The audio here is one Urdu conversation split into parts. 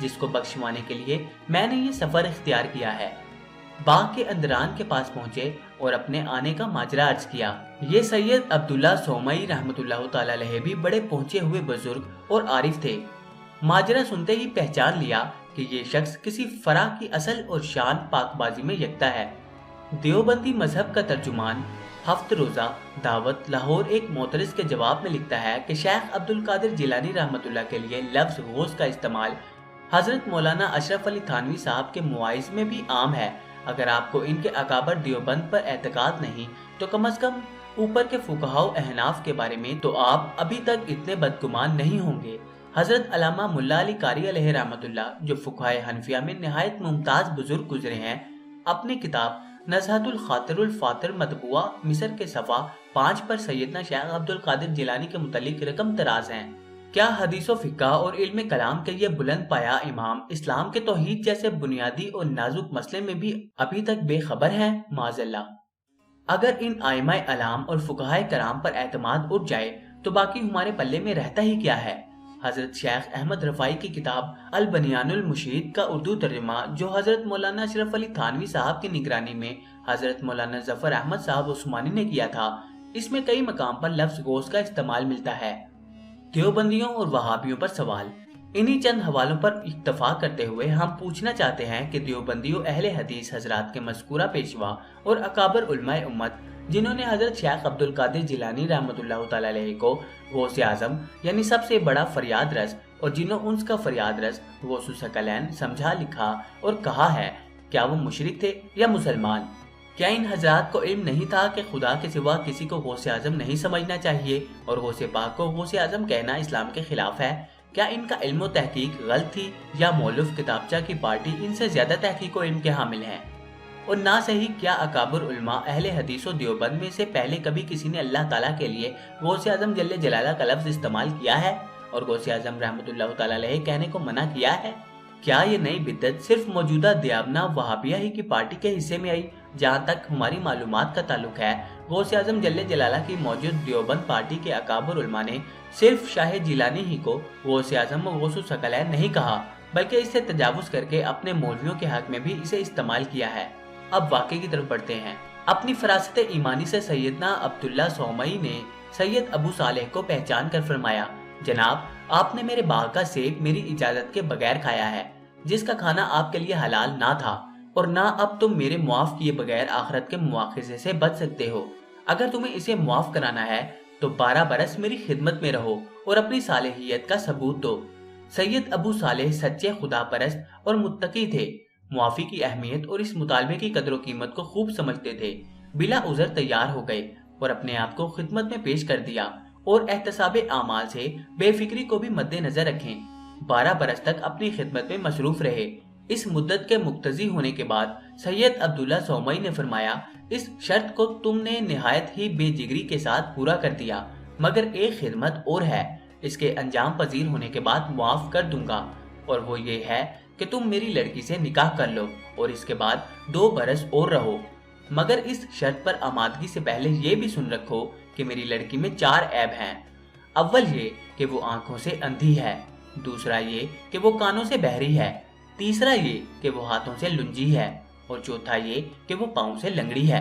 جس کو بخشوانے کے لیے میں نے یہ سفر اختیار کیا ہے۔ باغ کے اندران کے پاس پہنچے اور اپنے آنے کا ماجرا عرض کیا۔ یہ سید عبداللہ سومئی رحمۃ اللہ تعالی علیہ بھی بڑے پہنچے ہوئے بزرگ اور عارف تھے۔ ماجرا سنتے ہی پہچان لیا کہ یہ شخص کسی فرع کی اصل اور شان پاک بازی میں یکتا ہے۔ دیوبندی مذہب کا ترجمان ہفت روزہ دعوت لاہور ایک معترض کے جواب میں لکھتا ہے کہ شیخ عبد القادر جیلانی رحمۃ اللہ کے لیے لفظ غوث کا استعمال حضرت مولانا اشرف علی تھانوی صاحب کے مواعظ میں بھی عام ہے۔ اگر آپ کو ان کے اکابر دیوبند پر اعتقاد نہیں تو کم از کم اوپر کے فقہاء و احناف کے بارے میں تو آپ ابھی تک اتنے بدگمان نہیں ہوں گے۔ حضرت علامہ ملا علی قاری علیہ رحمۃ اللہ جو فقہائے حنفیہ میں نہایت ممتاز بزرگ گزرے ہیں، اپنی کتاب نزہۃ الخاطر الفاطر مطبوعہ مصر کے صفحہ 5 پر سیدنا شیخ عبد القادر جیلانی کے متعلق رقم دراز ہیں۔ کیا حدیث و فقہ اور علم کلام کے یہ بلند پایا امام اسلام کے توحید جیسے بنیادی اور نازک مسئلے میں بھی ابھی تک بے خبر ہیں؟ معاذ اللہ۔ اگر ان ائمہ اعلام اور فقہائے کرام پر اعتماد اٹھ جائے تو باقی ہمارے پلے میں رہتا ہی کیا ہے؟ حضرت شیخ احمد رفاعی کی کتاب البنیان المشید کا اردو ترجمہ جو حضرت مولانا اشرف علی تھانوی صاحب کی نگرانی میں حضرت مولانا ظفر احمد صاحب عثمانی نے کیا تھا، اس میں کئی مقام پر لفظ غوث کا استعمال ملتا ہے۔ دیوبندیوں اور وہابیوں پر سوال۔ انہی چند حوالوں پر اکتفا کرتے ہوئے ہم پوچھنا چاہتے ہیں کہ دیوبندیوں اہل حدیث حضرات کے مذکورہ پیشوا اور اکابر علماء امت جنہوں نے حضرت شیخ عبد القادر جیلانی رحمۃ اللہ تعالی علیہ کو غوث اعظم یعنی سب سے بڑا فریاد رس اور جنوں انس کا فریاد رس غوث الثقلین سمجھا لکھا اور کہا ہے، کیا وہ مشرک تھے یا مسلمان؟ کیا ان حضرات کو علم نہیں تھا کہ خدا کے سوا کسی کو غوث اعظم نہیں سمجھنا چاہیے اور غوث پاک کو غوث اعظم کہنا اسلام کے خلاف ہے؟ کیا ان کا علم و تحقیق غلط تھی یا مولف کتابچہ کی پارٹی ان سے زیادہ تحقیق و علم کے حامل ہیں؟ اور نہ صحیح کیا اکابر علماء اہل حدیث و دیوبند میں سے پہلے کبھی کسی نے اللہ تعالیٰ کے لیے غوث اعظم جل جلالہ کا لفظ استعمال کیا ہے اور غوث اعظم رحمۃ اللہ تعالیٰ علیہ کہنے کو منع کیا ہے؟ کیا یہ نئی بدعت صرف موجودہ دیابنا وہابیہ ہی کی پارٹی کے حصے میں آئی؟ جہاں تک ہماری معلومات کا تعلق ہے، غوث اعظم جل جلالہ کی موجود دیوبند پارٹی کے اکابر علماء نے صرف شاہ جیلانی ہی کو غوث اعظم و غوث الثقلین نہیں کہا، بلکہ اس سے تجاوز کر کے اپنے مولویوں کے حق میں بھی اسے استعمال کیا ہے۔ اب واقعے کی طرف بڑھتے ہیں۔ اپنی فراست ایمانی سے سیدنا عبداللہ سومئی نے سید ابو صالح کو پہچان کر فرمایا، جناب آپ نے میرے باغ کا سیب میری اجازت کے بغیر کھایا ہے، جس کا کھانا آپ کے لیے حلال نہ تھا، اور نہ اب تم میرے معاف کیے بغیر آخرت کے مواخذے سے بچ سکتے ہو۔ اگر تمہیں اسے معاف کرانا ہے تو 12 برس میری خدمت میں رہو اور اپنی صالحیت کا ثبوت دو۔ سید ابو صالح سچے خدا پرست اور متقی تھے، معافی کی اہمیت اور اس مطالبے کی قدر و قیمت کو خوب سمجھتے تھے۔ بلا عذر تیار ہو گئے اور اپنے آپ کو خدمت میں پیش کر دیا اور احتساب اعمال سے بے فکری کو بھی مد نظر رکھیں۔ 12 برس تک اپنی خدمت میں مصروف رہے۔ اس مدت کے مقتضی ہونے کے بعد سید عبداللہ سومئی نے فرمایا، اس شرط کو تم نے نہایت ہی بے جگری کے ساتھ پورا کر دیا، مگر ایک خدمت اور ہے، اس کے انجام پذیر ہونے کے بعد معاف کر دوں گا، اور وہ یہ ہے کہ تم میری لڑکی سے نکاح کر لو اور اس کے بعد 2 برس اور رہو، مگر اس شرط پر آمادگی سے پہلے یہ بھی سن رکھو کہ میری لڑکی میں 4 عیب ہیں۔ اول یہ کہ وہ آنکھوں سے اندھی ہے، دوسرا یہ کہ وہ کانوں سے بہری ہے، تیسرا یہ کہ وہ ہاتھوں سے لنجی ہے، اور چوتھا یہ کہ وہ پاؤں سے لنگڑی ہے۔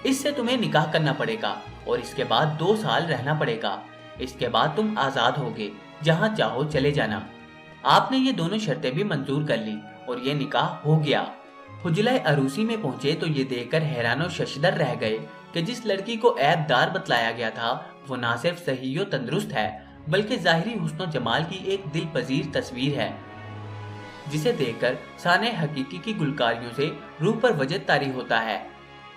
اس سے تمہیں نکاح کرنا پڑے گا اور اس کے بعد 2 سال رہنا پڑے گا، اس کے بعد تم آزاد ہوگے، جہاں چاہو چلے جانا۔ آپ نے یہ دونوں شرطیں بھی منظور کر لی اور یہ نکاح ہو گیا۔ حجلہ عروسی میں پہنچے تو یہ دیکھ کر حیران و ششدر رہ گئے کہ جس لڑکی کو عیب دار بتلایا گیا تھا وہ نہ صرف صحیح و تندرست ہے بلکہ ظاہری حسن و جمال کی ایک دل پذیر تصویر ہے، جسے دیکھ کر سانح حقیقی کی گلکاریوں سے روح پر وجد طاری ہوتا ہے۔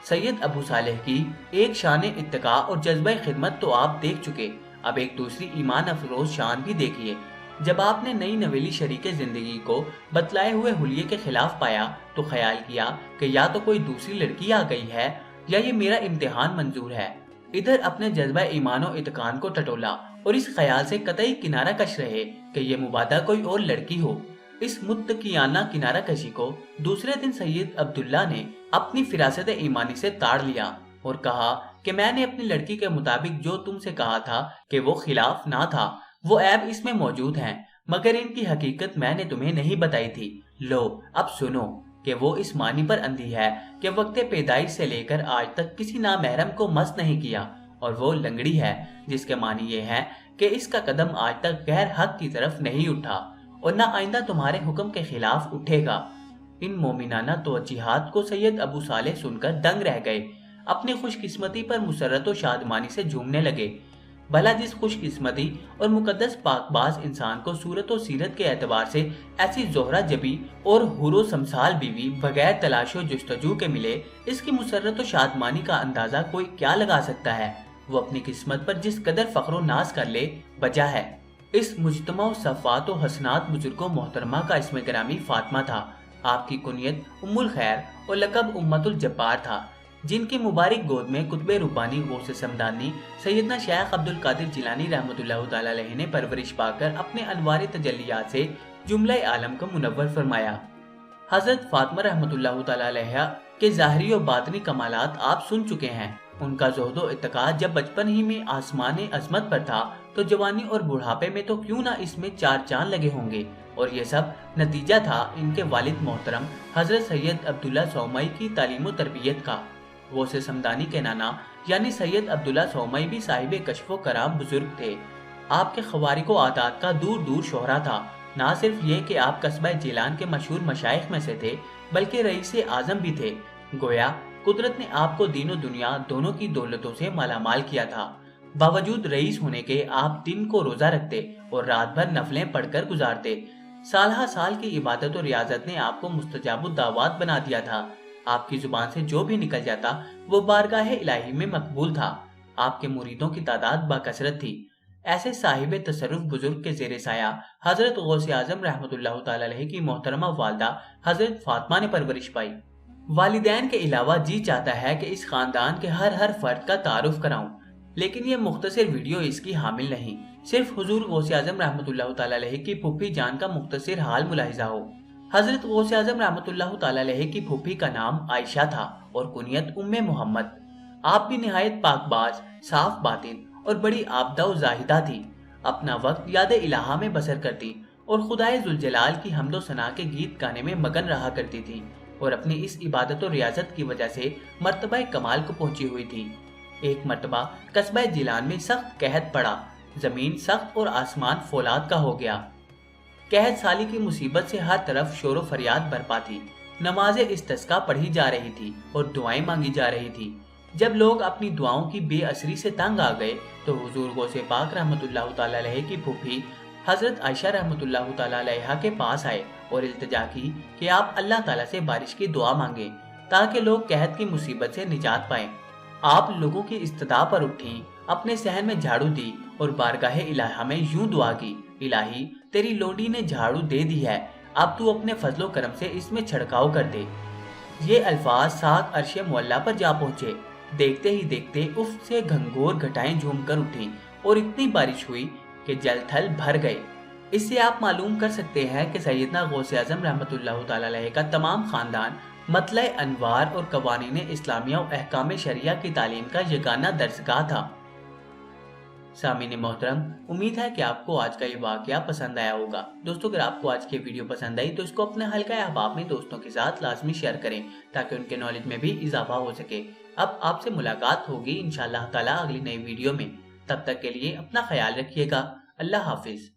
سید ابو صالح کی ایک شان اتقاء اور جذبہ خدمت تو آپ دیکھ چکے، اب ایک دوسری ایمان افروز شان بھی دیکھیے۔ جب آپ نے نئی نویلی شریک زندگی کو بتلائے ہوئے حلیے کے خلاف پایا تو خیال کیا کہ یا تو کوئی دوسری لڑکی آ گئی ہے یا یہ میرا امتحان منظور ہے۔ ادھر اپنے جذبہ ایمان و اتقان کو ٹٹولا اور اس خیال سے قطعی کنارہ کش رہے کہ یہ مبادہ کوئی اور لڑکی ہو۔ اس متقیانہ کنارہ کشی کو دوسرے دن سید عبداللہ نے اپنی فراست ایمانی سے تاڑ لیا اور کہا کہ میں نے اپنی لڑکی کے مطابق جو تم سے کہا تھا کہ وہ خلاف نہ تھا، وہ عیب اس میں موجود ہیں، مگر ان کی حقیقت میں نے تمہیں نہیں بتائی تھی۔ لو اب سنو کہ وہ اس معنی پر اندھی ہے کہ وقت پیدائش سے لے کر آج تک کسی نامحرم کو مس نہیں کیا، اور وہ لنگڑی ہے جس کے معنی یہ ہے کہ اس کا قدم آج تک غیر حق کی طرف نہیں اٹھا اور نہ آئندہ تمہارے حکم کے خلاف اٹھے گا۔ ان مومنانہ توجیہات کو سید ابو صالح سن کر دنگ رہ گئے، اپنی خوش قسمتی پر مسرت و شادمانی سے جھومنے لگے۔ بھلا جس خوش قسمتی اور مقدس پاک باز انسان کو صورت و سیرت کے اعتبار سے ایسی زہرہ جبی اور حور و سمسال بیوی بغیر تلاش و جستجو کے ملے، اس کی مسرت و شادمانی کا اندازہ کوئی کیا لگا سکتا ہے؟ وہ اپنی قسمت پر جس قدر فخر و ناز کر لے بجا ہے۔ اس مجتمع و صفات و حسنات بزرگ و محترمہ کا اسم گرامی فاطمہ تھا۔ آپ کی کنیت ام الخیر اور لقب امت الجبار تھا، جن کی مبارک گود میں قطب ربانی غوث سمدانی سیدنا شیخ عبد القادر جیلانی رحمۃ اللہ تعالی علیہ نے پرورش پا کر اپنے انوار تجلیات سے جملہ عالم کو منور فرمایا۔ حضرت فاطمہ رحمۃ اللہ تعالی علیہ کے ظاہری و باطنی کمالات آپ سن چکے ہیں۔ ان کا زہد و اتقاء جب بچپن ہی میں آسمان عظمت پر تھا تو جوانی اور بڑھاپے میں تو کیوں نہ اس میں چار چاند لگے ہوں گے، اور یہ سب نتیجہ تھا ان کے والد محترم حضرت سید عبداللہ سومئی کی تعلیم و تربیت کا۔ غوث سمدانی کے نانا یعنی سید عبداللہ سومئی بھی صاحب کشف و کرام بزرگ تھے۔ آپ کے خوارق و عادات کا دور دور شہرہ تھا۔ نہ صرف یہ کہ آپ قصبہ جیلان کے مشہور مشائخ میں سے تھے، بلکہ رئیس اعظم بھی تھے۔ گویا قدرت نے آپ کو دین و دنیا دونوں کی دولتوں سے مالا مال کیا تھا۔ باوجود رئیس ہونے کے آپ دن کو روزہ رکھتے اور رات بھر نفلیں پڑھ کر گزارتے۔ سالہ سال کی عبادت و ریاضت نے آپ کو مستجاب الدعوات بنا دیا تھا۔ آپ کی زبان سے جو بھی نکل جاتا وہ بارگاہ الہی میں مقبول تھا۔ آپ کے مریدوں کی تعداد باکثرت تھی۔ ایسے صاحب تصرف بزرگ کے زیر سایہ حضرت غوث اعظم رحمۃ اللہ تعالی علیہ کی محترمہ والدہ حضرت فاطمہ نے پرورش پائی۔ والدین کے علاوہ جی چاہتا ہے کہ اس خاندان کے ہر فرد کا تعارف کراؤں، لیکن یہ مختصر ویڈیو اس کی حامل نہیں۔ صرف حضور غوث اعظم رحمۃ اللہ تعالی علیہ کی پھوپھی جان کا مختصر حال ملاحظہ ہو۔ حضرت غوث اعظم رحمۃ اللہ تعالی علیہ کی پھوپھی کا نام عائشہ تھا اور کنیت ام محمد۔ آپ بھی نہایت پاک باز، صاف باطن اور بڑی عابدہ و زاہدہ تھی۔ اپنا وقت یاد الہہ میں بسر کرتی اور خدائے ذوالجلال کی حمد و ثنا کے گیت گانے میں مگن رہا کرتی تھی، اور اپنی اس عبادت و ریاضت کی وجہ سے مرتبہ کمال کو پہنچی ہوئی تھی۔ ایک مرتبہ قصبہ جیلان میں سخت قحط پڑا، زمین سخت اور آسمان فولاد کا ہو گیا۔ قحط سالی کی مصیبت سے ہر طرف شور و فریاد برپا تھی۔ نماز استسقاء پڑھی جا رہی تھی اور دعائیں مانگی جا رہی تھی۔ جب لوگ اپنی دعاؤں کی بے اثری سے تنگ آ گئے تو حضور غوث پاک رحمۃ اللہ تعالی علیہ کی پھوپھی حضرت عائشہ رحمۃ اللہ تعالی علیہ کے پاس آئے اور التجا کی کہ آپ اللہ تعالیٰ سے بارش کی دعا مانگیں تاکہ لوگ قحط کی مصیبت سے نجات پائیں۔ آپ لوگوں کی استدعا پر اٹھیں، اپنے صحن میں جھاڑو دی اور بارگاہ الہہ میں یوں دعا کی، الہی تیری لونڈی نے جھاڑو دے دی ہے، اب تو اپنے فضل و کرم سے اس میں چھڑکاؤ کر دے۔ یہ الفاظ ساتھ عرش معلیٰ پر جا پہنچے۔ دیکھتے ہی دیکھتے افق سے گھنگور گھٹائیں جھوم کر اٹھیں اور اتنی بارش ہوئی کہ جل تھل بھر گئے۔ اس سے آپ معلوم کر سکتے ہیں کہ سیدنا غوث اعظم رحمۃ اللہ تعالی علیہ کا تمام خاندان مطلع انوار اور قوانین اسلامیہ و احکام شریعہ کی تعلیم کا یگانہ درسگاہ تھا۔ سامعین محترم، امید ہے کہ آپ کو آج کا یہ واقعہ پسند آیا ہوگا۔ دوستو، اگر آپ کو آج کی ویڈیو پسند آئی تو اس کو اپنے حلقہ احباب میں دوستوں کے ساتھ لازمی شیئر کریں تاکہ ان کے نالج میں بھی اضافہ ہو سکے۔ اب آپ سے ملاقات ہوگی انشاءاللہ تعالی اگلی نئی ویڈیو میں۔ تب تک کے لیے اپنا خیال رکھیے گا۔ اللہ حافظ۔